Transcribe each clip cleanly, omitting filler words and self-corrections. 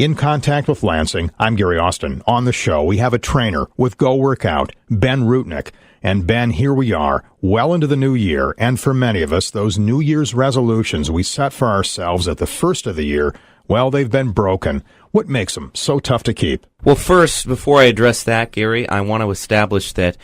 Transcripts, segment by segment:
In Contact with Lansing, I'm Gary Austin. On the show, we have a trainer with Go Workout, Ben Rutnick. And Ben, here we are, well into the new year, and for many of us, those New Year's resolutions we set for ourselves at the first of the year, well, they've been broken. What makes them so tough to keep? Well, first, before I address that, Gary, I want to establish that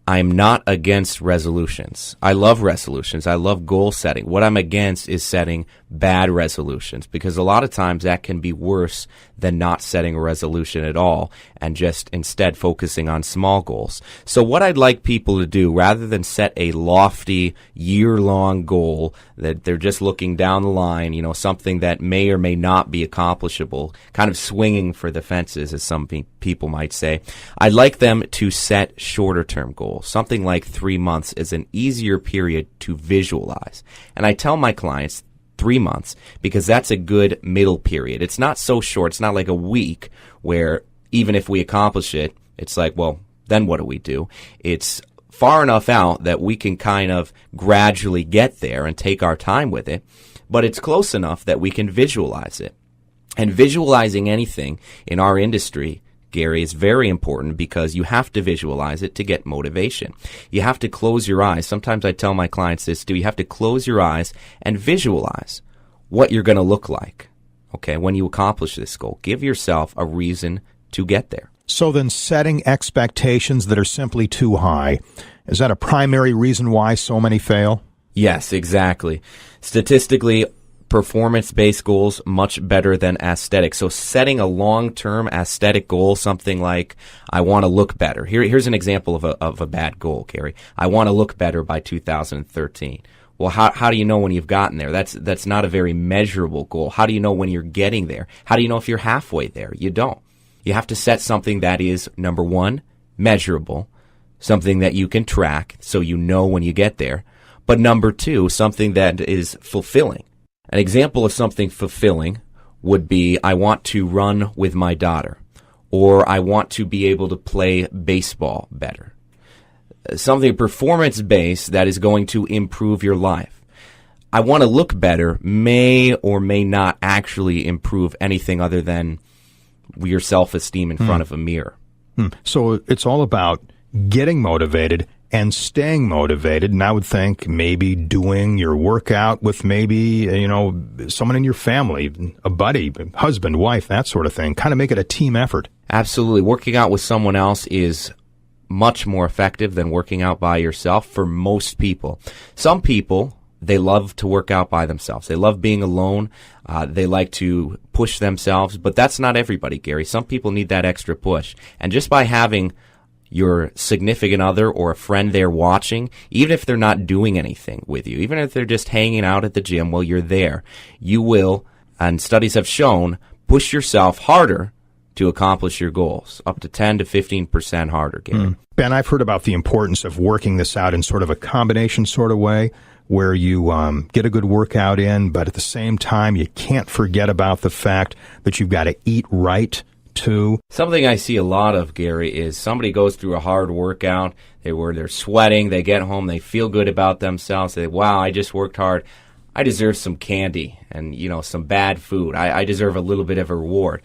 I'm not against resolutions. I love resolutions. I love goal setting. What I'm against is setting bad resolutions, because a lot of times that can be worse than not setting a resolution at all and just instead focusing on small goals. So what I'd like people to do, rather than set a lofty year-long goal that they're just looking down the line, something that may or may not be accomplishable, kind of swinging for the fences, as some people might say, I'd like them to set shorter-term goals. Something like 3 months is an easier period to visualize. And I tell my clients 3 months because that's a good middle period. It's not so short. It's not like a week where even if we accomplish it, it's like, well, then what do we do? It's far enough out that we can kind of gradually get there and take our time with it, but it's close enough that we can visualize it. And visualizing anything in our industry, Gary, is very important because you have to visualize it to get motivation. You have to close your eyes. Sometimes I tell my clients this too. You have to close your eyes and visualize what you're going to look like, okay, when you accomplish this goal. Give yourself a reason to get there. So then setting expectations that are simply too high, is that a primary reason why so many fail? Yes, exactly. Statistically, performance-based goals much better than aesthetic. So setting a long-term aesthetic goal, something like, I want to look better. Here's an example of a bad goal, Gary. I want to look better by 2013. Well, how do you know when you've gotten there? That's not a very measurable goal. How do you know when you're getting there? How do you know if you're halfway there? You don't. You have to set something that is, number one, measurable, something that you can track so you know when you get there. But number two, something that is fulfilling. An example of something fulfilling would be, I want to run with my daughter, or I want to be able to play baseball better. Something performance-based that is going to improve your life. I want to look better may or may not actually improve anything other than your self-esteem in front of a mirror. So it's all about getting motivated and staying motivated, and I would think maybe doing your workout with maybe, someone in your family, a buddy, husband, wife, that sort of thing. Kind of make it a team effort. Absolutely. Working out with someone else is much more effective than working out by yourself for most people. Some people, they love to work out by themselves. They love being alone. They like to push themselves, but that's not everybody, Gary. Some people need that extra push. And just by having your significant other or a friend there watching, even if they're not doing anything with you, even if they're just hanging out at the gym while you're there, you will, and studies have shown, push yourself harder to accomplish your goals, up to 10 to 15% harder, Gary. Ben, I've heard about the importance of working this out in sort of a combination sort of way, where you get a good workout in, but at the same time, you can't forget about the fact that you've got to eat right, too. Something I see a lot of, Gary, is somebody goes through a hard workout, they're sweating, they get home, they feel good about themselves, they say, wow, I just worked hard, I deserve some candy and, some bad food, I deserve a little bit of a reward.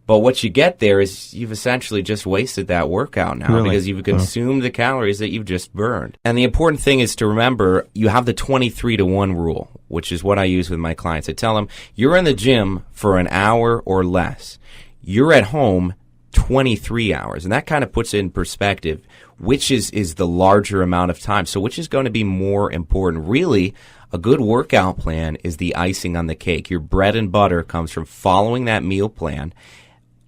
But what you get there is you've essentially just wasted that workout now, really? Because you've consumed the calories that you've just burned. And the important thing is to remember, you have the 23-to-1 rule, which is what I use with my clients. I tell them, you're in the gym for an hour or less. You're at home 23 hours. And that kind of puts it in perspective, which is the larger amount of time. So which is going to be more important? Really, a good workout plan is the icing on the cake. Your bread and butter comes from following that meal plan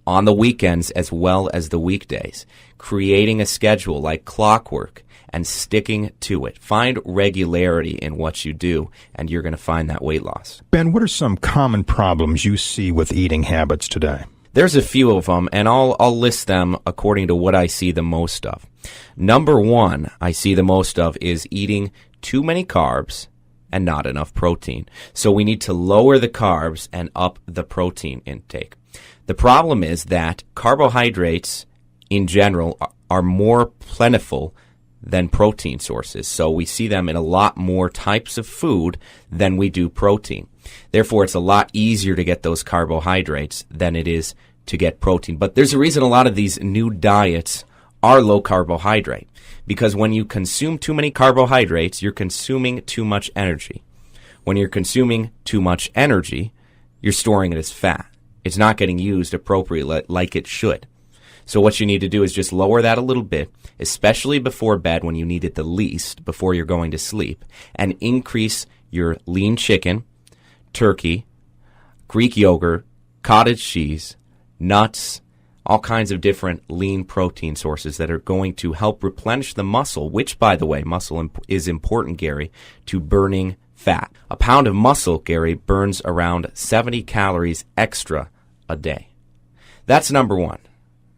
on the weekends as well as the weekdays, creating a schedule like clockwork and sticking to it. Find regularity in what you do, and you're going to find that weight loss. Ben, what are some common problems you see with eating habits today? There's a few of them, and I'll list them according to what I see the most of. Number one I see the most of is eating too many carbs and not enough protein. So we need to lower the carbs and up the protein intake. The problem is that carbohydrates in general are more plentiful than protein sources. So we see them in a lot more types of food than we do protein. Therefore, it's a lot easier to get those carbohydrates than it is to get protein. But there's a reason a lot of these new diets are low carbohydrate, because when you consume too many carbohydrates, you're consuming too much energy. When you're consuming too much energy, you're storing it as fat. It's not getting used appropriately like it should. So what you need to do is just lower that a little bit, especially before bed when you need it the least, before you're going to sleep, and increase your lean chicken, turkey, Greek yogurt, cottage cheese, nuts, all kinds of different lean protein sources that are going to help replenish the muscle, which, by the way, muscle is important, Gary, to burning fat. A pound of muscle, Gary, burns around 70 calories extra a day. That's number one.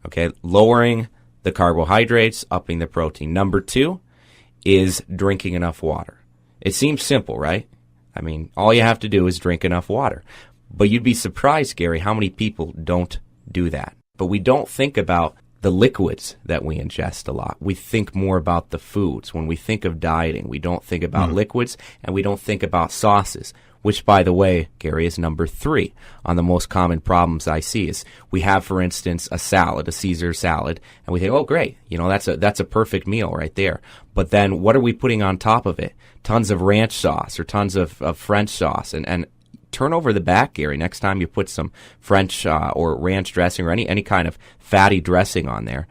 Okay, lowering the carbohydrates, upping the protein. Number two is drinking enough water. It seems simple, right? I mean, all you have to do is drink enough water. But you'd be surprised, Gary, how many people don't do that. But we don't think about the liquids that we ingest a lot. We think more about the foods. When we think of dieting, we don't think about liquids, and we don't think about sauces, which, by the way, Gary, is number 3 on the most common problems I see. Is we have, for instance, a salad, a Caesar salad, and we think, oh, great, that's a perfect meal right there. But then what are we putting on top of it? Tons of ranch sauce or tons of French sauce, and turn over the back, Gary, next time you put some French or ranch dressing or any kind of fatty dressing on there,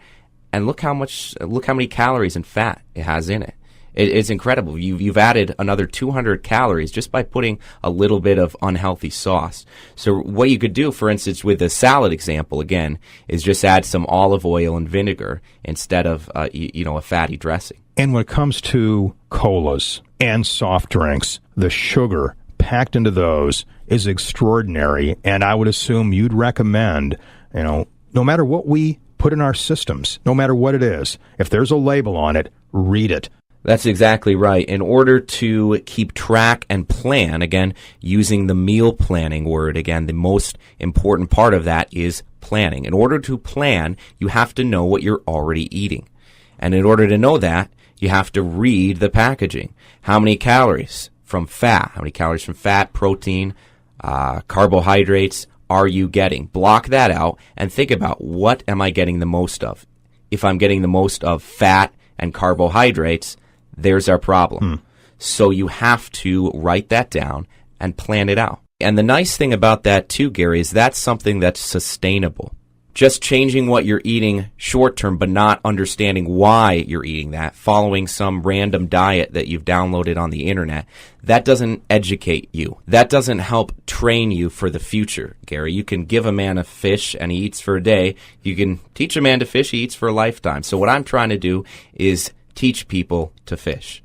and look how many calories and fat it has in it. It's incredible. You've added another 200 calories just by putting a little bit of unhealthy sauce. So what you could do, for instance, with the salad example again, is just add some olive oil and vinegar instead of a fatty dressing. And when it comes to colas and soft drinks, the sugar packed into those is extraordinary, and I would assume you'd recommend, no matter what we put in our systems, no matter what it is, if there's a label on it, read it. That's exactly right. In order to keep track and plan, again, using the meal planning word, again, the most important part of that is planning. In order to plan, you have to know what you're already eating. And in order to know that, you have to read the packaging. How many calories from fat? How many calories from fat, protein, carbohydrates are you getting? Block that out and think about, what am I getting the most of? If I'm getting the most of fat and carbohydrates, there's our problem. So you have to write that down and plan it out. And the nice thing about that too, Gary, is that's something that's sustainable. Just changing what you're eating short term, but not understanding why you're eating that, following some random diet that you've downloaded on the internet, that doesn't educate you. That doesn't help train you for the future, Gary. You can give a man a fish and he eats for a day. You can teach a man to fish, he eats for a lifetime. So what I'm trying to do is teach people to fish.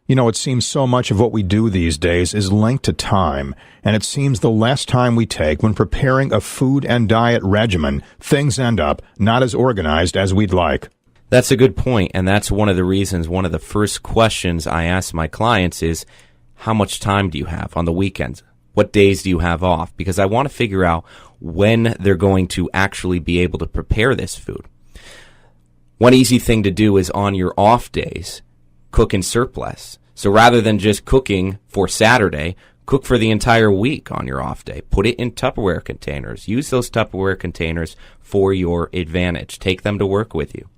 It seems so much of what we do these days is linked to time, and it seems the less time we take when preparing a food and diet regimen, things end up not as organized as we'd like. That's a good point, and that's one of the reasons, one of the first questions I ask my clients is, how much time do you have on the weekends? What days do you have off? Because I want to figure out when they're going to actually be able to prepare this food. One easy thing to do is on your off days, cook in surplus. So rather than just cooking for Saturday, cook for the entire week on your off day. Put it in Tupperware containers. Use those Tupperware containers for your advantage. Take them to work with you.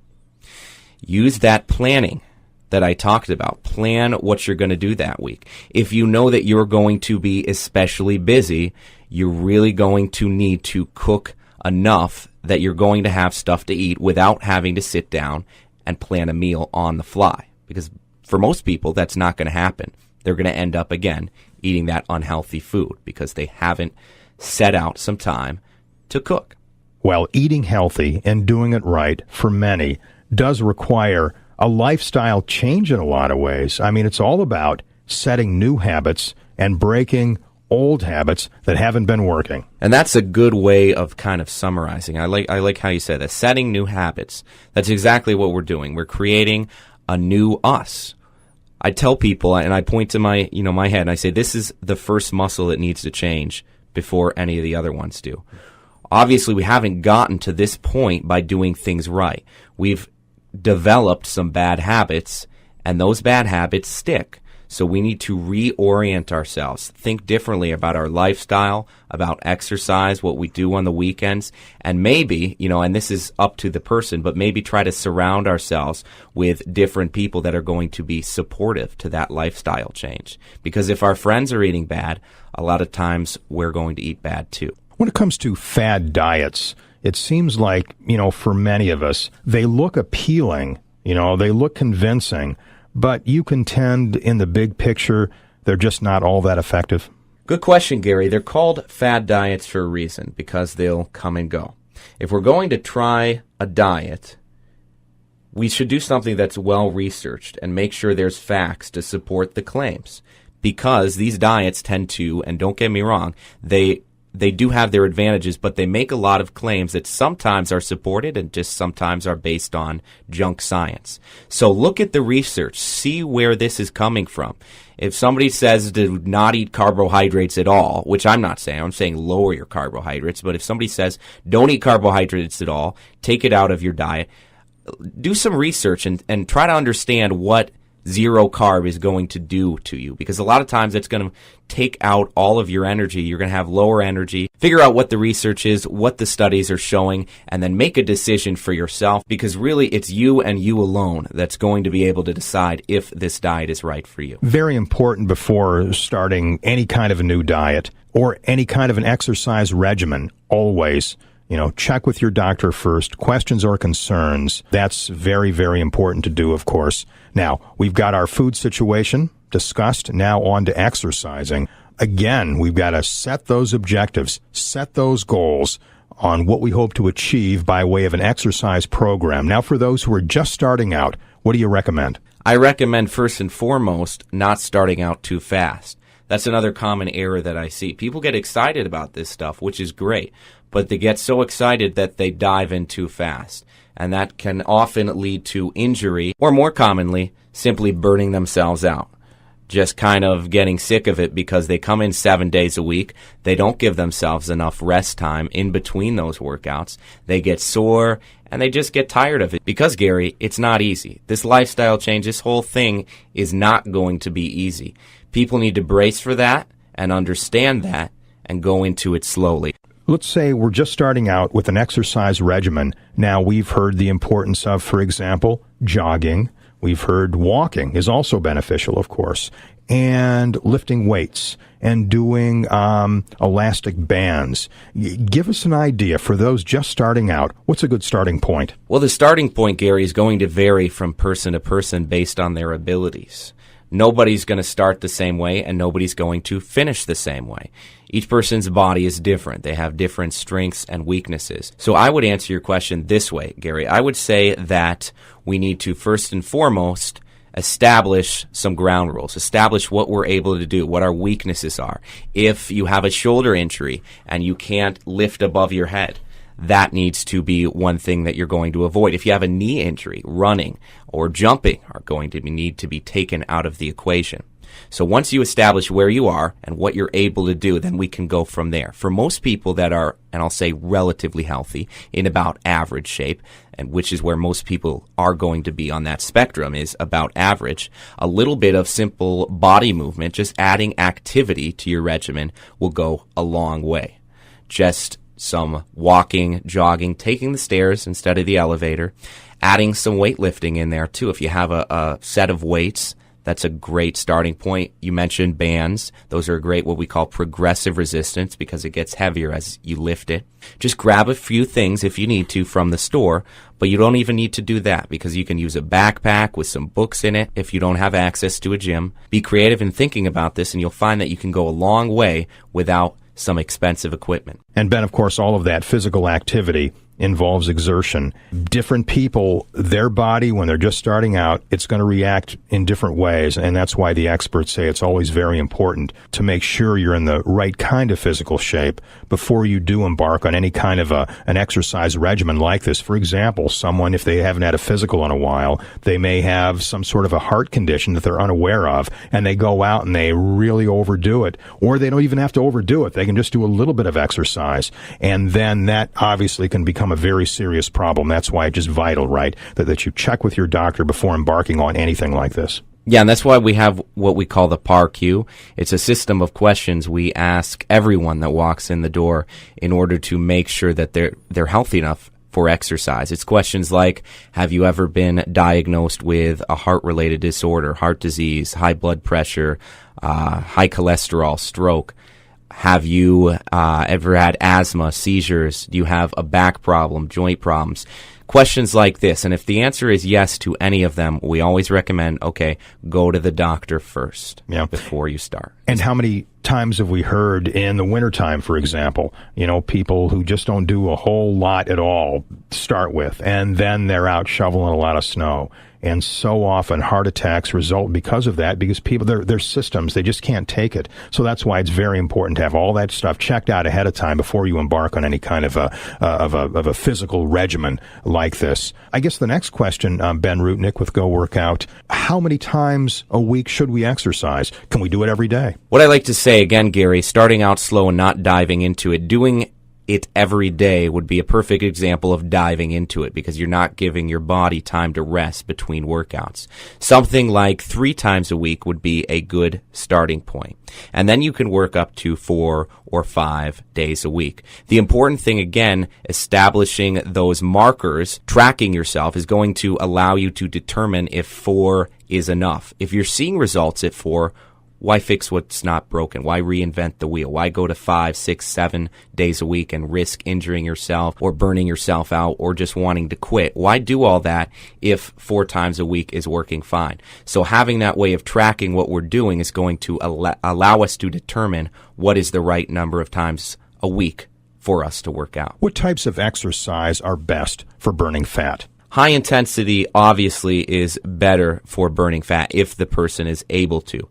Use that planning that I talked about. Plan what you're going to do that week. If you know that you're going to be especially busy, you're really going to need to cook enough that you're going to have stuff to eat without having to sit down and plan a meal on the fly. Because for most people, that's not going to happen. They're going to end up, again, eating that unhealthy food because they haven't set out some time to cook. Well, eating healthy and doing it right, for many, does require a lifestyle change in a lot of ways. I mean, it's all about setting new habits and breaking old habits that haven't been working. And that's a good way of kind of summarizing. I like how you said that. Setting new habits. That's exactly what we're doing. We're creating a new us. I tell people, and I point to my head, and I say, this is the first muscle that needs to change before any of the other ones do. Obviously, we haven't gotten to this point by doing things right. We've developed some bad habits, and those bad habits stick. So we need to reorient ourselves, think differently about our lifestyle, about exercise, what we do on the weekends, and maybe, and this is up to the person, but maybe try to surround ourselves with different people that are going to be supportive to that lifestyle change. Because if our friends are eating bad, a lot of times we're going to eat bad too. When it comes to fad diets, it seems like, for many of us, they look appealing, they look convincing, but you contend in the big picture, they're just not all that effective? Good question, Gary. They're called fad diets for a reason, because they'll come and go. If we're going to try a diet, we should do something that's well researched and make sure there's facts to support the claims. Because these diets tend to, and don't get me wrong, they do have their advantages, but they make a lot of claims that sometimes are supported and just sometimes are based on junk science. So look at the research. See where this is coming from. If somebody says to not eat carbohydrates at all, which I'm not saying, I'm saying lower your carbohydrates, but if somebody says don't eat carbohydrates at all, take it out of your diet, do some research and try to understand what zero carb is going to do to you, because a lot of times it's going to take out all of your energy. You're going to have lower energy. Figure out what the research is, what the studies are showing, and then make a decision for yourself, because really it's you and you alone that's going to be able to decide if this diet is right for you. Very important before starting any kind of a new diet or any kind of an exercise regimen, always check with your doctor first. Questions or concerns, that's very, very important to do, of course. Now, we've got our food situation discussed. Now on to exercising. Again, we've got to set those objectives, set those goals on what we hope to achieve by way of an exercise program. Now, for those who are just starting out, what do you recommend? I recommend, first and foremost, not starting out too fast. That's another common error that I see. People get excited about this stuff, which is great, but they get so excited that they dive in too fast. And that can often lead to injury, or more commonly, simply burning themselves out. Just kind of getting sick of it because they come in 7 days a week. They don't give themselves enough rest time in between those workouts. They get sore, and they just get tired of it. Because, Gary, it's not easy. This lifestyle change, this whole thing is not going to be easy. People need to brace for that and understand that and go into it slowly. Let's say we're just starting out with an exercise regimen. Now, we've heard the importance of, for example, jogging. We've heard walking is also beneficial, of course, and lifting weights and doing elastic bands. Give us an idea for those just starting out. What's a good starting point? Well, the starting point, Gary, is going to vary from person to person based on their abilities. Nobody's going to start the same way, and nobody's going to finish the same way. Each person's body is different. They have different strengths and weaknesses. So I would answer your question this way, Gary. I would say that we need to, first and foremost, establish some ground rules, establish what we're able to do, what our weaknesses are. If you have a shoulder injury and you can't lift above your head, that needs to be one thing that you're going to avoid. If you have a knee injury, running or jumping are going to need to be taken out of the equation. So once you establish where you are and what you're able to do, then we can go from there. For most people that are, and I'll say relatively healthy, in about average shape, and which is where most people are going to be on that spectrum, is about average, a little bit of simple body movement, just adding activity to your regimen, will go a long way. Just some walking, jogging, taking the stairs instead of the elevator, adding some weightlifting in there too. If you have a set of weights, that's a great starting point. You mentioned bands. Those are great, what we call progressive resistance, because it gets heavier as you lift it. Just grab a few things if you need to from the store, but you don't even need to do that, because you can use a backpack with some books in it if you don't have access to a gym. Be creative in thinking about this, and you'll find that you can go a long way without some expensive equipment. And Ben, of course, all of that physical activity involves exertion. Different people, their body, when they're just starting out, it's going to react in different ways, and that's why the experts say it's always very important to make sure you're in the right kind of physical shape before you do embark on any kind of an exercise regimen like this. For example, someone, if they haven't had a physical in a while, they may have some sort of a heart condition that they're unaware of, and they go out and they really overdo it, or they don't even have to overdo it. They can just do a little bit of exercise, and then that obviously can become become a very serious problem. That's why it's just vital, right, that you check with your doctor before embarking on anything like this. Yeah, and that's why we have what we call the PAR-Q. It's a system of questions we ask everyone that walks in the door in order to make sure that they're healthy enough for exercise. It's questions like, have you ever been diagnosed with a heart-related disorder, heart disease, high blood pressure, high cholesterol, stroke? Have you ever had asthma, seizures? Do you have a back problem, joint problems? Questions like this. And if the answer is yes to any of them, we always recommend, okay, go to the doctor first before you start. And how many times have we heard in the wintertime, for example, people who just don't do a whole lot at all to start with, and then they're out shoveling a lot of snow. And so often heart attacks result because of that, because people, their systems, they just can't take it. So that's why it's very important to have all that stuff checked out ahead of time before you embark on any kind of a physical regimen like this. I guess the next question, Ben Rutnick with Go Workout, how many times a week should we exercise? Can we do it every day? What I like to say, again, Gary, starting out slow and not diving into it, doing it every day would be a perfect example of diving into it, because you're not giving your body time to rest between workouts. Something like 3 times a week would be a good starting point. And then you can work up to 4 or 5 days a week. The important thing, again, establishing those markers, tracking yourself, is going to allow you to determine if 4 is enough. If you're seeing results at 4, why fix what's not broken? Why reinvent the wheel? Why go to 5, 6, 7 days a week and risk injuring yourself or burning yourself out or just wanting to quit? Why do all that if 4 times a week is working fine? So having that way of tracking what we're doing is going to allow us to determine what is the right number of times a week for us to work out. What types of exercise are best for burning fat? High intensity obviously is better for burning fat if the person is able to.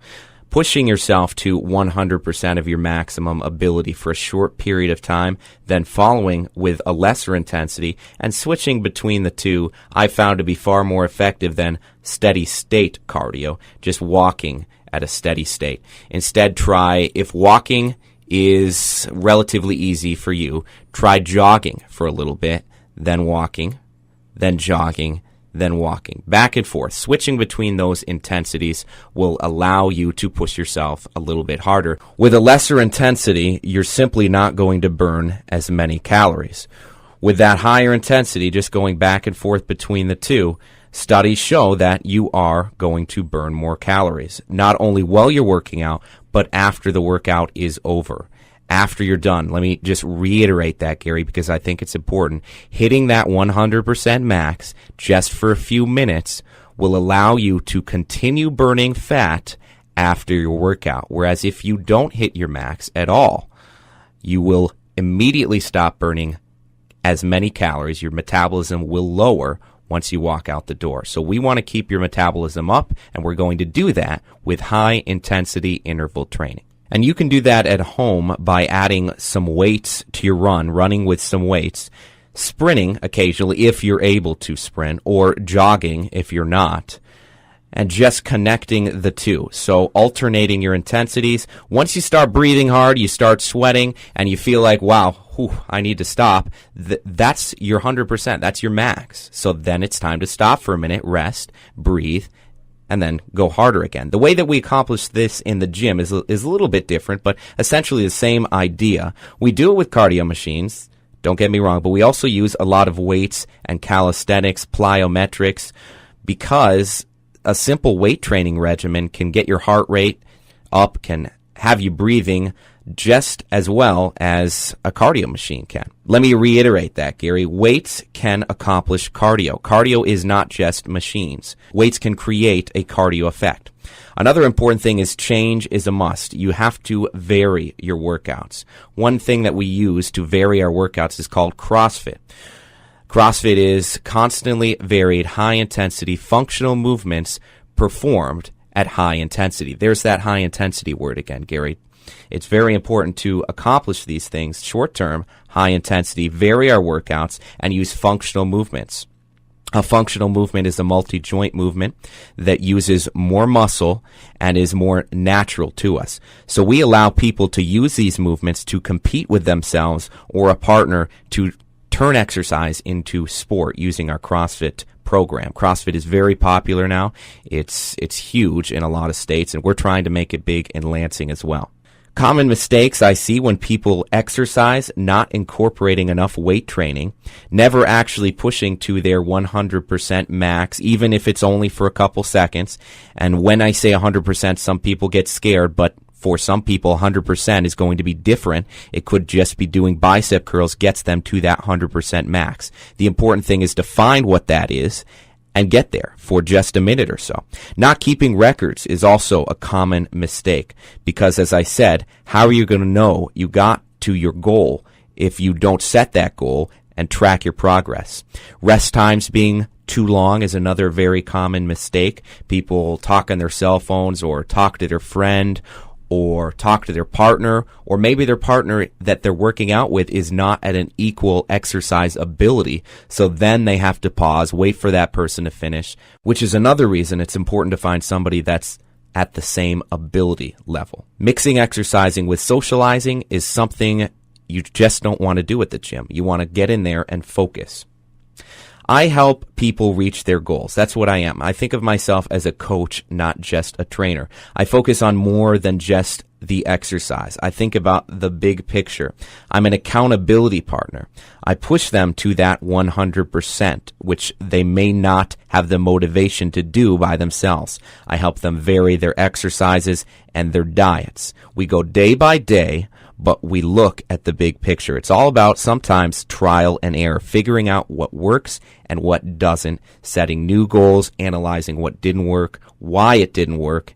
Pushing yourself to 100% of your maximum ability for a short period of time, then following with a lesser intensity and switching between the two, I found to be far more effective than steady state cardio, just walking at a steady state. Instead, try, if walking is relatively easy for you, try jogging for a little bit, then walking, then jogging, then walking. Back and forth. Switching between those intensities will allow you to push yourself a little bit harder. With a lesser intensity, you're simply not going to burn as many calories. With that higher intensity, just going back and forth between the two, studies show that you are going to burn more calories, not only while you're working out, but after the workout is over. After you're done, let me just reiterate that, Gary, because I think it's important. Hitting that 100% max just for a few minutes will allow you to continue burning fat after your workout. Whereas if you don't hit your max at all, you will immediately stop burning as many calories. Your metabolism will lower once you walk out the door. So we want to keep your metabolism up, and we're going to do that with high-intensity interval training. And you can do that at home by adding some weights to your run, running with some weights, sprinting occasionally if you're able to sprint, or jogging if you're not, and just connecting the two. So alternating your intensities. Once you start breathing hard, you start sweating, and you feel like, wow, I need to stop. That's your 100%. That's your max. So then it's time to stop for a minute, rest, breathe, and then go harder again. The way that we accomplish this in the gym is a little bit different, but essentially the same idea. We do it with cardio machines, don't get me wrong, but we also use a lot of weights and calisthenics, plyometrics, because a simple weight training regimen can get your heart rate up, can have you breathing just as well as a cardio machine can. Let me reiterate that, Gary. Weights can accomplish cardio. Cardio is not just machines. Weights can create a cardio effect. Another important thing is change is a must. You have to vary your workouts. One thing that we use to vary our workouts is called CrossFit. CrossFit is constantly varied, high-intensity, functional movements performed at high intensity. There's that high intensity word again, Gary. It's very important to accomplish these things short term, high intensity, vary our workouts, and use functional movements. A functional movement is a multi-joint movement that uses more muscle and is more natural to us. So we allow people to use these movements to compete with themselves or a partner to turn exercise into sport using our CrossFit program. CrossFit is very popular now. It's huge in a lot of states, and we're trying to make it big in Lansing as well. Common mistakes I see when people exercise: not incorporating enough weight training, never actually pushing to their 100% max, even if it's only for a couple seconds. And when I say 100%, some people get scared, but for some people, 100% is going to be different. It could just be doing bicep curls gets them to that 100% max. The important thing is to find what that is and get there for just a minute or so. Not keeping records is also a common mistake because, as I said, how are you going to know you got to your goal if you don't set that goal and track your progress? Rest times being too long is another very common mistake. People talk on their cell phones or talk to their friend or talk to their partner, or maybe their partner that they're working out with is not at an equal exercise ability. So then they have to pause, wait for that person to finish, which is another reason it's important to find somebody that's at the same ability level. Mixing exercising with socializing is something you just don't want to do at the gym. You want to get in there and focus. I help people reach their goals. That's what I am. I think of myself as a coach, not just a trainer. I focus on more than just the exercise. I think about the big picture. I'm an accountability partner. I push them to that 100%, which they may not have the motivation to do by themselves. I help them vary their exercises and their diets. We go day by day, but we look at the big picture. It's all about sometimes trial and error, figuring out what works and what doesn't, setting new goals, analyzing what didn't work, why it didn't work,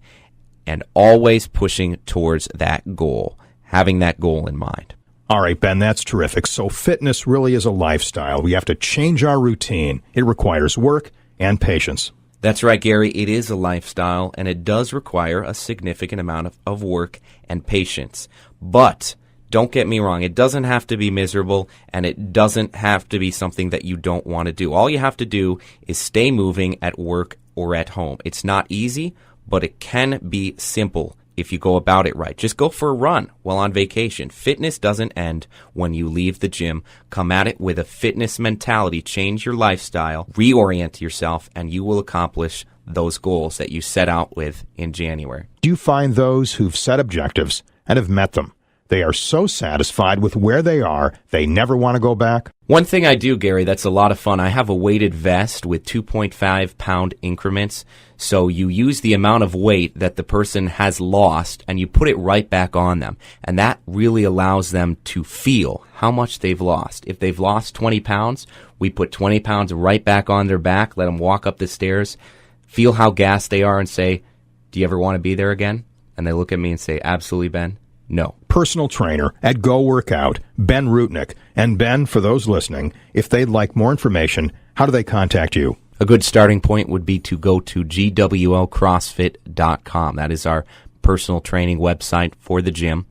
and always pushing towards that goal, having that goal in mind. All right, Ben, that's terrific. So fitness really is a lifestyle. We have to change our routine. It requires work and patience. That's right, Gary. It is a lifestyle, and it does require a significant amount of work and patience. But don't get me wrong, it doesn't have to be miserable, and it doesn't have to be something that you don't want to do. All you have to do is stay moving at work or at home. It's not easy, but it can be simple if you go about it right. Just go for a run while on vacation. Fitness doesn't end when you leave the gym. Come at it with a fitness mentality. Change your lifestyle, reorient yourself, and you will accomplish those goals that you set out with in January. Do you find those who've set objectives and have met them, they are so satisfied with where they are, they never want to go back? One thing I do, Gary, that's a lot of fun, I have a weighted vest with 2.5 pound increments. So you use the amount of weight that the person has lost and you put it right back on them. And that really allows them to feel how much they've lost. If they've lost 20 pounds, we put 20 pounds right back on their back, let them walk up the stairs, feel how gassed they are and say, "Do you ever want to be there again?" And they look at me and say, "Absolutely, Ben. No." Personal trainer at Go Workout, Ben Rutnick. And Ben, for those listening, if they'd like more information, how do they contact you? A good starting point would be to go to gwocrossfit.com. That is our personal training website for the gym.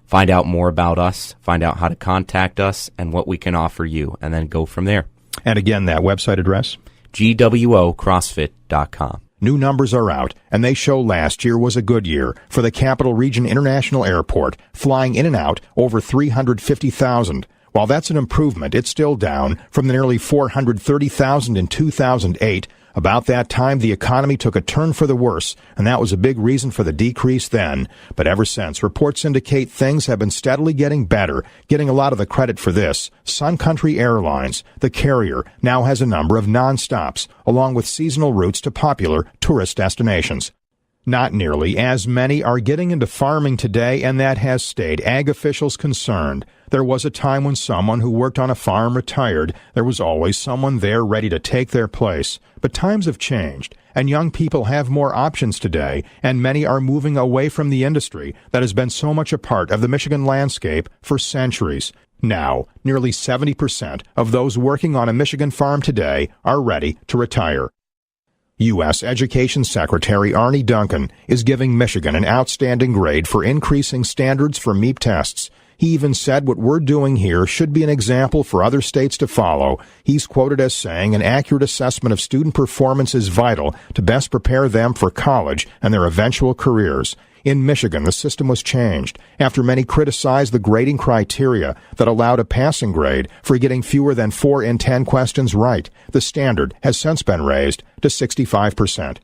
Find out more about us, find out how to contact us and what we can offer you, and then go from there. And again, that website address? gwocrossfit.com. New numbers are out, and they show last year was a good year for the Capital Region International Airport, flying in and out over 350,000. While that's an improvement, it's still down from the nearly 430,000 in 2008. About that time, the economy took a turn for the worse, and that was a big reason for the decrease then. But ever since, reports indicate things have been steadily getting better. Getting a lot of the credit for this, Sun Country Airlines, the carrier, now has a number of non-stops, along with seasonal routes to popular tourist destinations. Not nearly as many are getting into farming today, and that has stayed ag officials concerned. There was a time when someone who worked on a farm retired. There was always someone there ready to take their place. But times have changed, and young people have more options today, and many are moving away from the industry that has been so much a part of the Michigan landscape for centuries. Now, nearly 70% of those working on a Michigan farm today are ready to retire. U.S. Education Secretary Arne Duncan is giving Michigan an outstanding grade for increasing standards for MEP tests. He even said what we're doing here should be an example for other states to follow. He's quoted as saying an accurate assessment of student performance is vital to best prepare them for college and their eventual careers. In Michigan, the system was changed after many criticized the grading criteria that allowed a passing grade for getting fewer than 4 in 10 questions right. The standard has since been raised to 65%.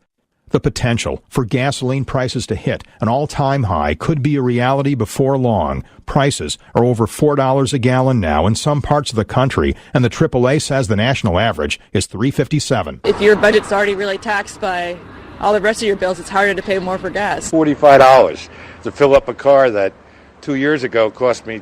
The potential for gasoline prices to hit an all-time high could be a reality before long. Prices are over $4 a gallon now in some parts of the country, and the AAA says the national average is $3.57. If your budget's already really taxed by all the rest of your bills, it's harder to pay more for gas. $45 to fill up a car that 2 years ago cost me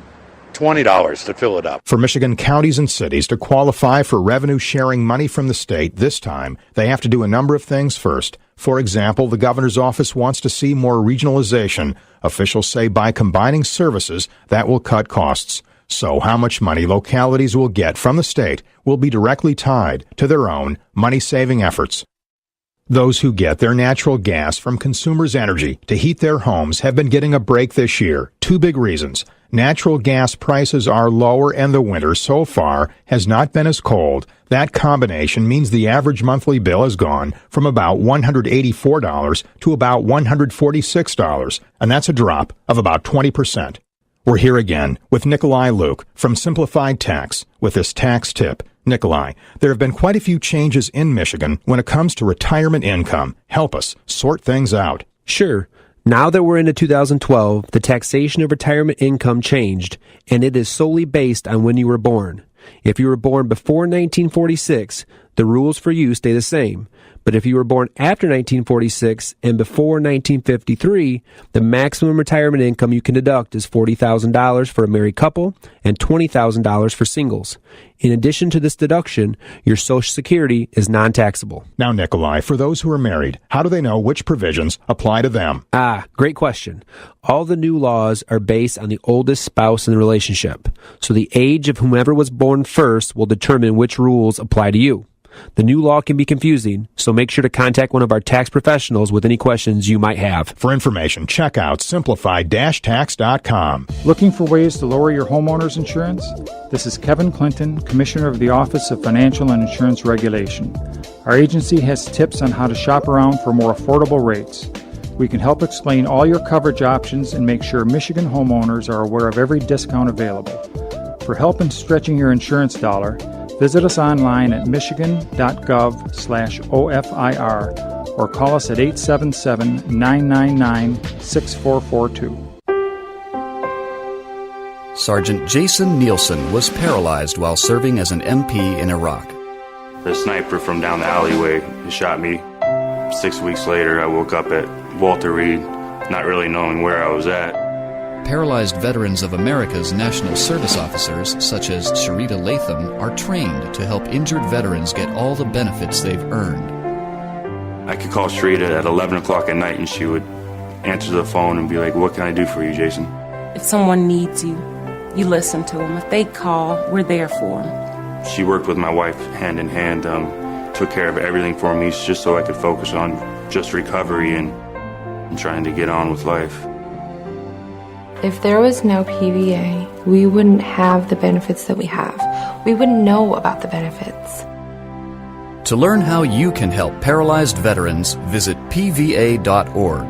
$20 to fill it up. For Michigan counties and cities to qualify for revenue-sharing money from the state this time, they have to do a number of things first. For example, the governor's office wants to see more regionalization. Officials say by combining services, that will cut costs. So how much money localities will get from the state will be directly tied to their own money-saving efforts. Those who get their natural gas from Consumers Energy to heat their homes have been getting a break this year. 2 big reasons. Natural gas prices are lower and the winter so far has not been as cold. That combination means the average monthly bill has gone from about $184 to about $146, and that's a drop of about 20%. We're here again with Nikolai Luke from Simplified Tax with this tax tip. Nikolai, there have been quite a few changes in Michigan when it comes to retirement income. Help us sort things out. Sure. Now that we're into 2012, the taxation of retirement income changed, and it is solely based on when you were born. If you were born before 1946, the rules for you stay the same. But if you were born after 1946 and before 1953, the maximum retirement income you can deduct is $40,000 for a married couple and $20,000 for singles. In addition to this deduction, your Social Security is non-taxable. Now, Nikolai, for those who are married, how do they know which provisions apply to them? Great question. All the new laws are based on the oldest spouse in the relationship. So the age of whomever was born first will determine which rules apply to you. The new law can be confusing, so make sure to contact one of our tax professionals with any questions you might have. For information, check out simplified-tax.com. Looking for ways to lower your homeowner's insurance? This is Kevin Clinton, Commissioner of the Office of Financial and Insurance Regulation. Our agency has tips on how to shop around for more affordable rates. We can help explain all your coverage options and make sure Michigan homeowners are aware of every discount available. For help in stretching your insurance dollar, visit us online at michigan.gov/OFIR or call us at 877-999-6442. Sergeant Jason Nielsen was paralyzed while serving as an MP in Iraq. The sniper from down the alleyway shot me. 6 weeks later, I woke up at Walter Reed, not really knowing where I was at. Paralyzed veterans of America's National Service officers, such as Sharita Latham, are trained to help injured veterans get all the benefits they've earned. I could call Sharita at 11 o'clock at night and she would answer the phone and be like, "What can I do for you, Jason?" If someone needs you, you listen to them. If they call, we're there for them. She worked with my wife hand in hand, took care of everything for me just so I could focus on just recovery and trying to get on with life. If there was no PVA, we wouldn't have the benefits that we have. We wouldn't know about the benefits. To learn how you can help paralyzed veterans, visit pva.org.